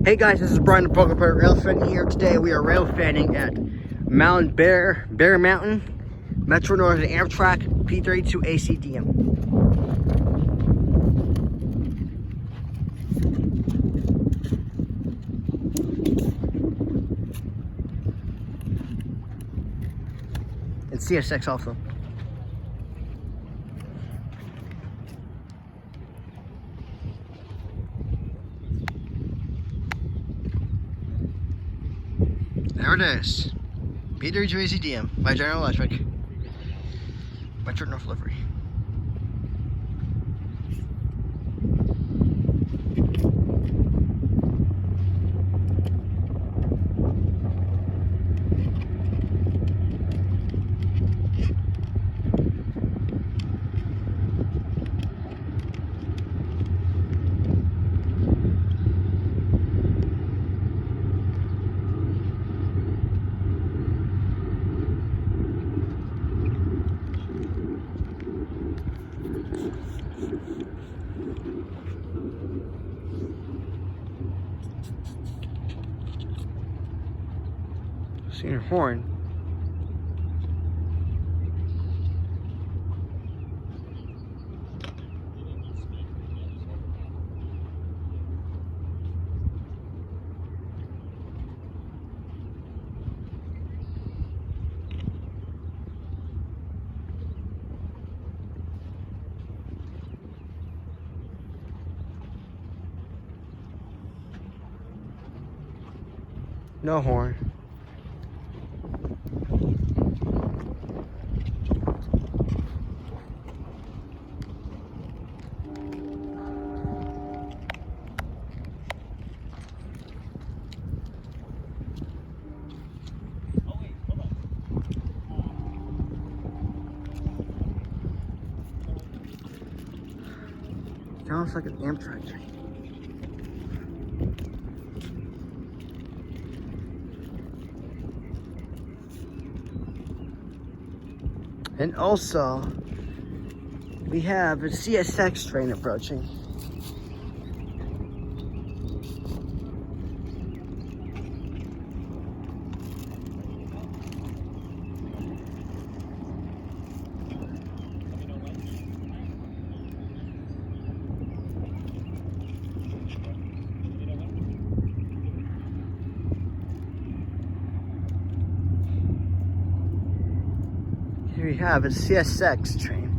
Hey guys, this is Brian the Broken Player Rail Fan here. Today we are rail fanning at Mount Bear Mountain, Metro Northern Amtrak P32AC DM. And CSX also. There it is. P32AC DM by General Electric. Metro North livery. Seen her horn. No horn. Sounds like an Amtrak train. And also, we have a CSX train approaching. Here we have a CSX train.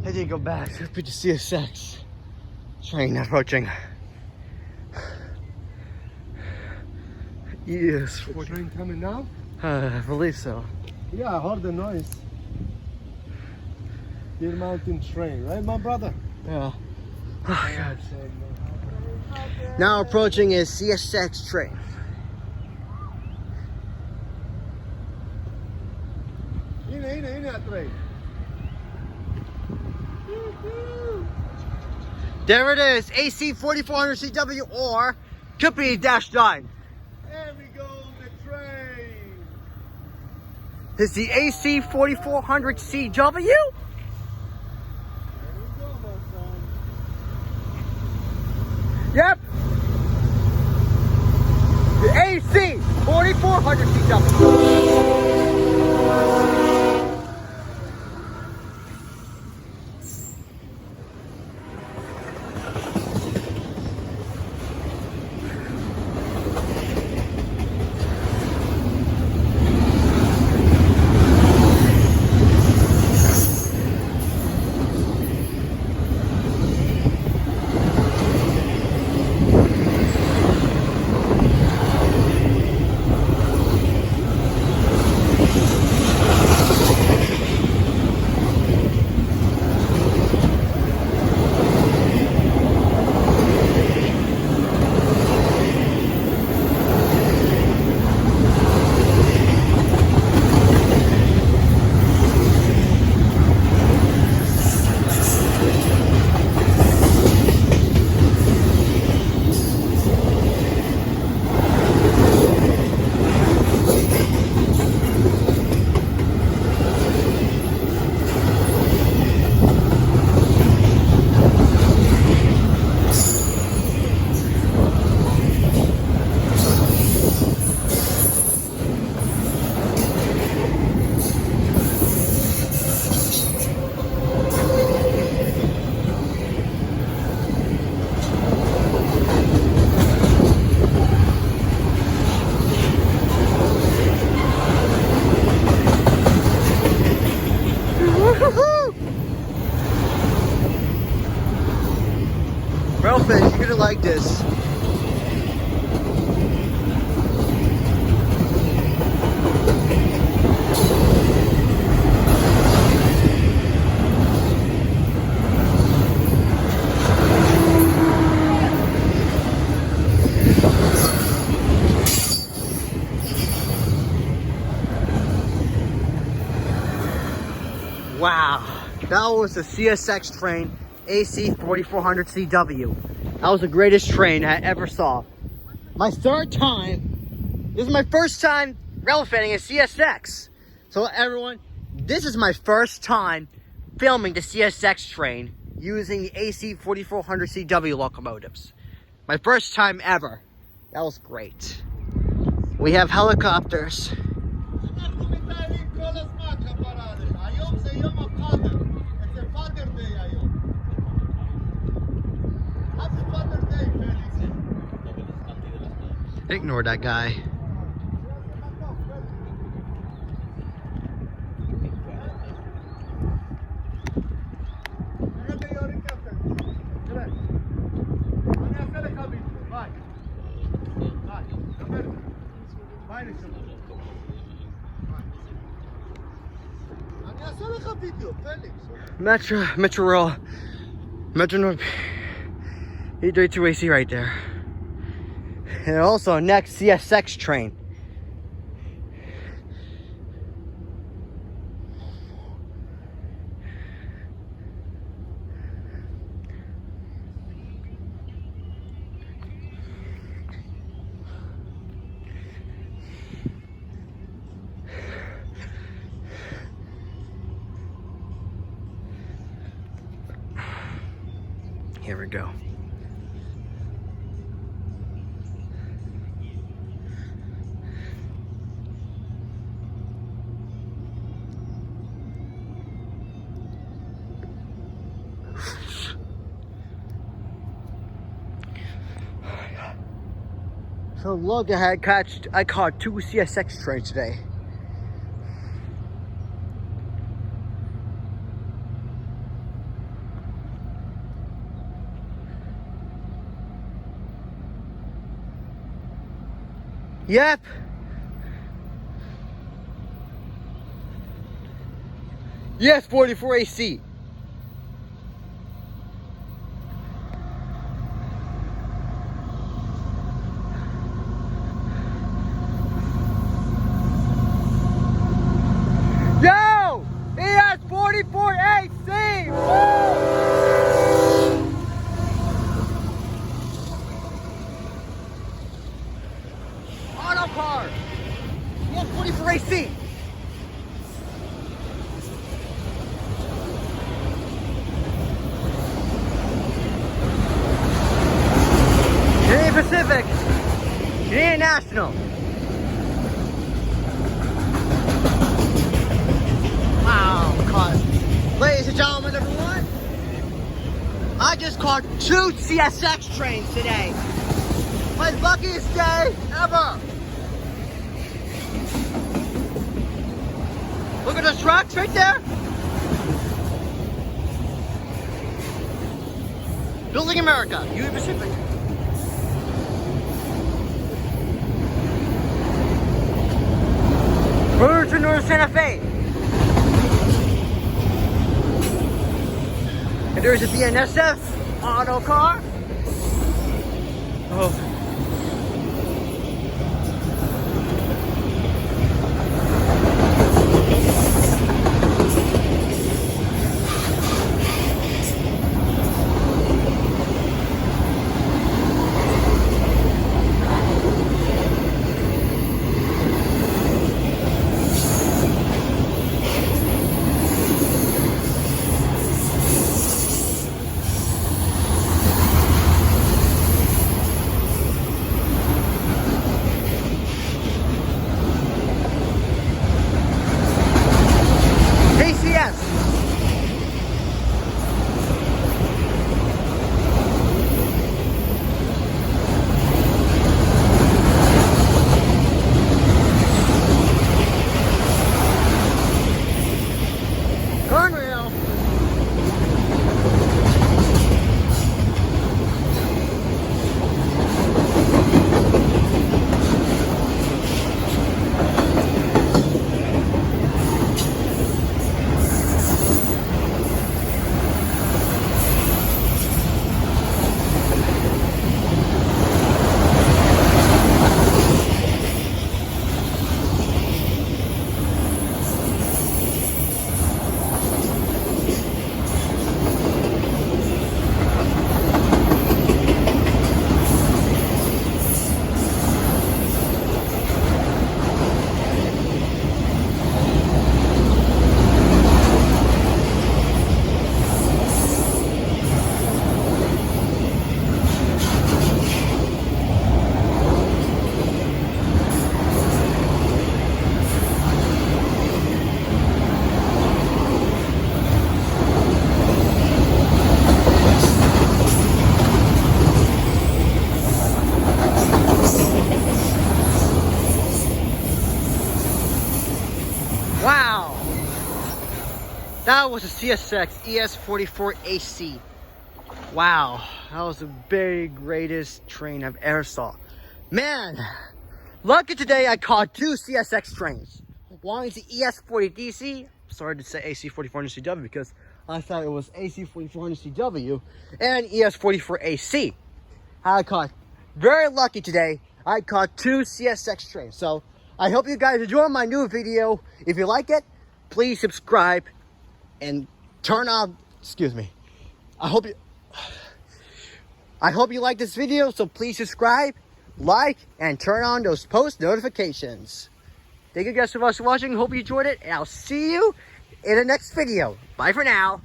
I did go back to the CSX train approaching. Yes. The train coming now? I believe so. Yeah, I heard the noise. Deer Mountain train, right, my brother? Yeah. Oh, God. Now approaching is CSX train. In that train. There it is, AC 4400 CW or Company -9. There we go, the train. This is the AC 4400 CW. Yep. The AC 4400 CW. Wow, that was the CSX train AC4400CW. That was the greatest train I ever saw. My third time, this is my first time rail fanning a CSX. So everyone, this is my first time filming the CSX train using the AC4400CW locomotives. My first time ever. That was great. We have helicopters. Ignore that guy. Metro Rail, Metro North E32AC right there. And also next CSX train. Here we go. So look, I caught 2 CSX trains today. Yep. ES44AC. Yo! ES44AC! Woo! Auto car! ES44AC! Canadian Pacific! Canadian National! Wow, ladies and gentlemen, everyone, I just caught 2 CSX trains today. My luckiest day ever. Look at those trucks right there. Building America, Union Pacific. Road to North Santa Fe. And there's a BNSF auto car. Oh. That was a CSX ES44AC. Wow, that was the very greatest train I've ever saw. Man, lucky today I caught 2 CSX trains. One is the ES40DC, sorry to say AC4400CW because I thought it was AC4400CW, and ES44AC. I caught, very lucky today, I caught 2 CSX trains. So I hope you guys enjoy my new video. If you like it, please subscribe and turn on, excuse me. I hope you like this video, so please subscribe, like, and turn on those post notifications. Thank you guys so much for watching. Hope you enjoyed it, and I'll see you in the next video. Bye for now.